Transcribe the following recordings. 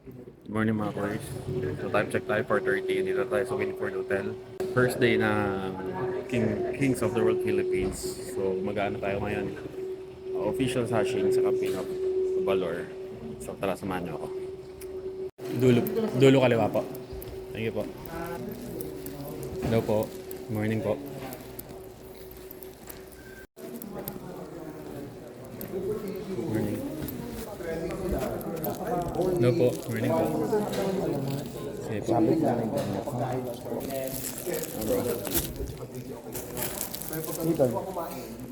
Good morning mga boys. So time check tayo 4:30. Dito tayo sa Winford Hotel. First day na Kings of the World Philippines. So mag-ano tayo ngayon. Official sashing sa Kaping of Valor. So tara samahan niyo ako. Dulo, dulo kaliwa po. Thank you po. Hello po. Good morning po. Good morning. Hello po. Good morning po. Sige po.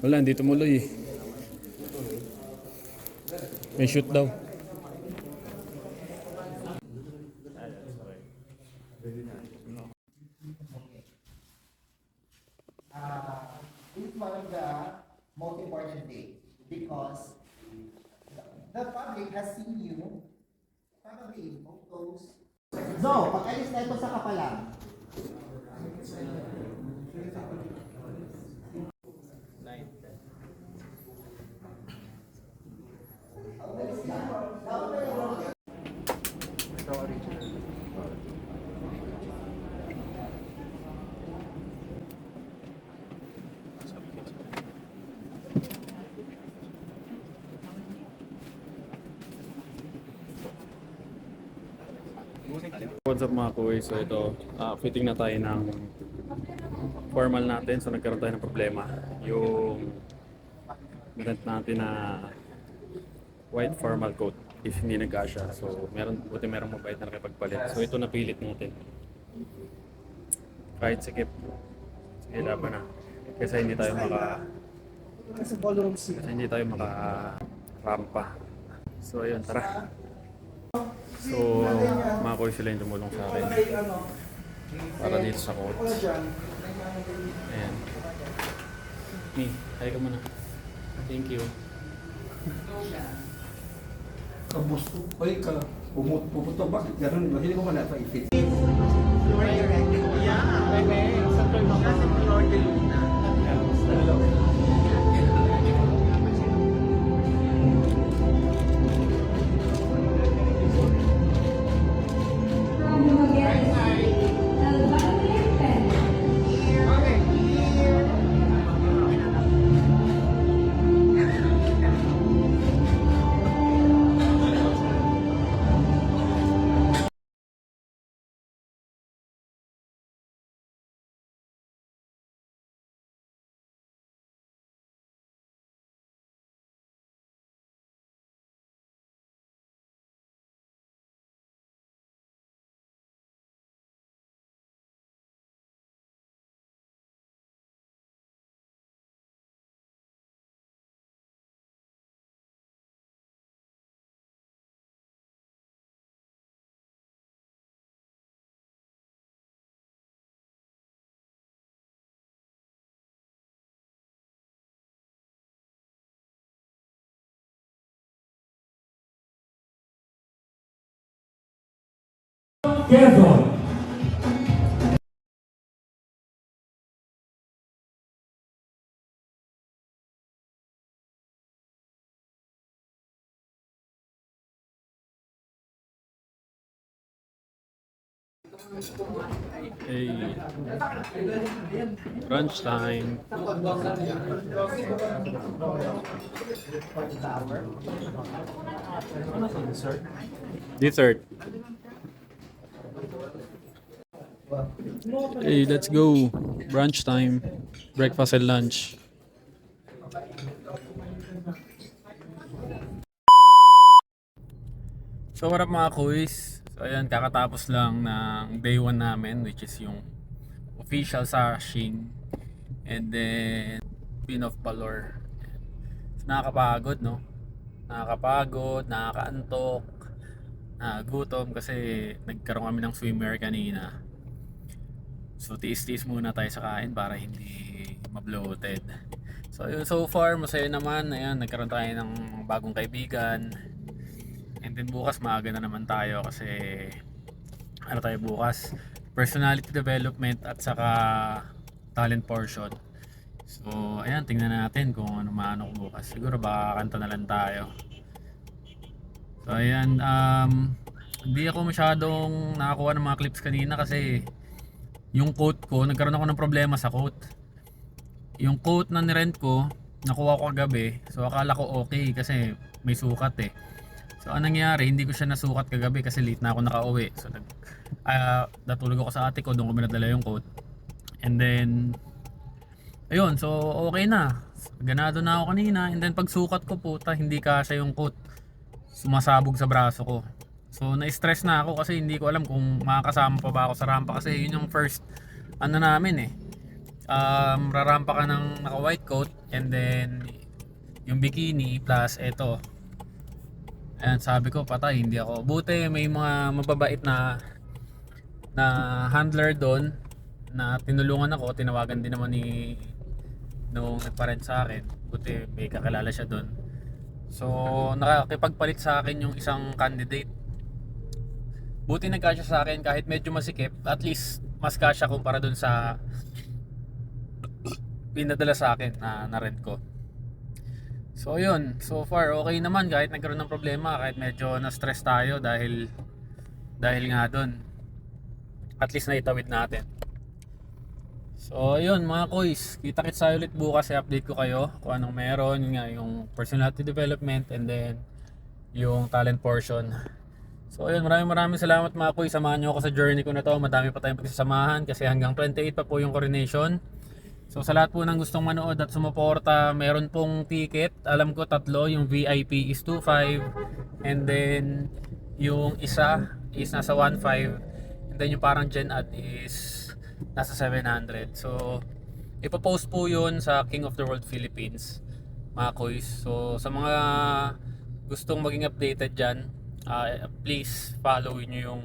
Wala, hindi tumuloy eh. May shoot daw. It's one of the most important days because the public has seen you probably in photos. So, pag-alis na ito sa kapalang. What's up mga kuy? So ito, fitting na tayo ng formal natin. So nagkaroon tayo ng problema. Yung rent natin na white formal coat is hindi nagkasya. So buti merong mabait na nakipagpalit. So ito napilit natin. Kahit sikip. Sige, laban na. Kasi hindi tayo rampa. So ayun, tara. So, mga kuy sila yung tumulong sa akin para dito sa coach. Ayan. Mi, hi ka muna. Thank you. Kamusta? Ay, pumunta bakit? Ganun ba? Hindi ko man napa-ifit. Quezon. Hey. Crunch time. Dessert. Hey, let's go. Brunch time. Breakfast and lunch. So what up mga kuys? So ayan, kakatapos lang ng day 1 namin, which is yung official sashing and then pin of Valor. So, nakakapagod no? Nakakapagod, nakakaantok, gutom kasi nagkaroon kami ng swimwear kanina. So tiis-tiis muna tayo sa kain para hindi ma-bloated. So yun, so far masaya naman. Ayan, nagkaroon tayo ng bagong kaibigan. And then bukas maaga na naman tayo kasi ano tayo bukas? Personality development at saka talent portion. So ayan, tingnan natin kung ano maano ko bukas. Siguro baka kanta na lang tayo. So ayan, hindi ako masyadong nakakuha ng mga clips kanina kasi yung coat ko, nagkaroon ako ng problema sa coat. Yung coat na nirent ko, nakuha ko kagabi. So akala ko okay kasi may sukat eh. So anong nangyari, hindi ko siya nasukat kagabi kasi late na ako nakauwi. So natulog ako sa ate ko, doon ko binadala yung coat. And then ayun, so okay na. Ganado na ako kanina. And then pag sukat ko, puta, hindi kasya yung coat. Sumasabog sa braso ko. So na-stress na ako kasi hindi ko alam kung makakasama pa ba ako sa rampa kasi yun yung first ano namin eh. Rarampa ka ng naka white coat and then yung bikini plus eto. Ayan, sabi ko patay, hindi ako. Buti may mga mababait na handler doon na tinulungan ako, tinawagan din naman ni nung nagparent sa akin. Buti may kakilala siya doon. So nakakipagpalit sa akin yung isang candidate. Buti nagkasya sa akin kahit medyo masikip, at least mas kasya kumpara dun sa pinadala sa akin na rent ko. So yun, so far okay naman kahit nagkaroon ng problema, kahit medyo na-stress tayo dahil nga dun. At least naitawid natin. So yun mga koys, kita-kits tayo ulit bukas, i-update ko kayo kung anong meron, yun nga yung personality development and then yung talent portion. So ayun, maraming salamat mga koy, samahan nyo ako sa journey ko na to. Madami pa tayong pagsasamahan kasi hanggang 28 pa po yung coronation. So sa lahat po ng gustong manood at sumuporta, meron pong ticket. Alam ko 3, yung VIP is 2.5 and then yung isa is nasa 1.5 and then yung parang Gen Ad is nasa 700. So ipopost po yun sa King of the World Philippines mga koys. So sa mga gustong maging updated dyan, please follow nyo yung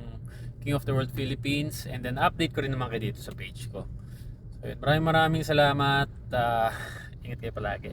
King of the World Philippines and then update ko rin naman kayo dito sa page ko. So yun, maraming salamat. Ingat kayo palagi.